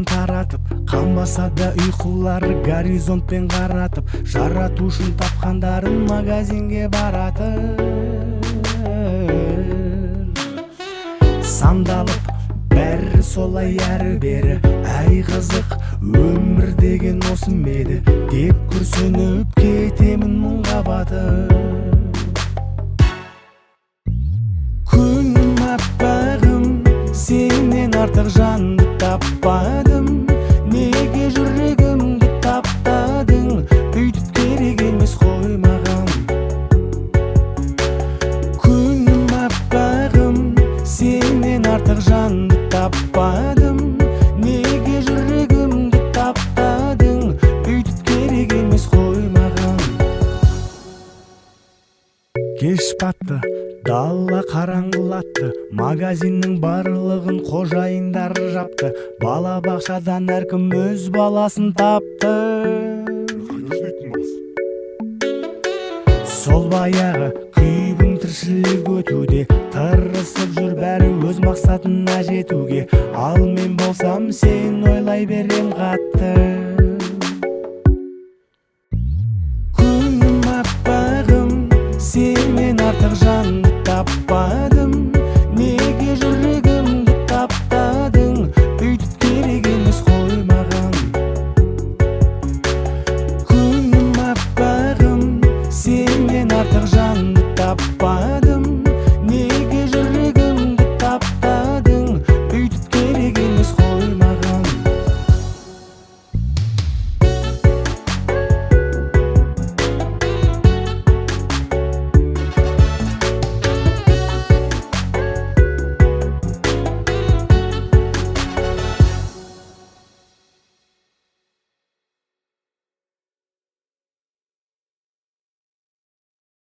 Атын таратып, қанбаса да ұйқылары горизонтпен қаратып, жаратушын тапқандарын магазинге баратыр. Сандалып, бәрі солай әрі-бері, әй қызық, өмір деген осы меді деп күрсініп кетемін мұңға батып. Күнім аппағым, сенен артық жанды таппадым. Неге жүрегімді таптадың, бүйтіп керек емес қой маған. Күнім аппағым, сенен артық жанды таппадым. Неге жүрегімді таптадың, бүйтіп керек емес қой маған. Кеш батты, дала қараңғылатты, магазиннің барлығын қожайындар жапты. Бала бақшадан әркім өз баласын тапты. Сол баяғы күйбің тіршілік өтуде, тырысып жүр бәрі өз мақсатына жетуге. Ал мен болсам сен ойлай берем қатты. Күнім аппағым, сенен артық жанды таппадым.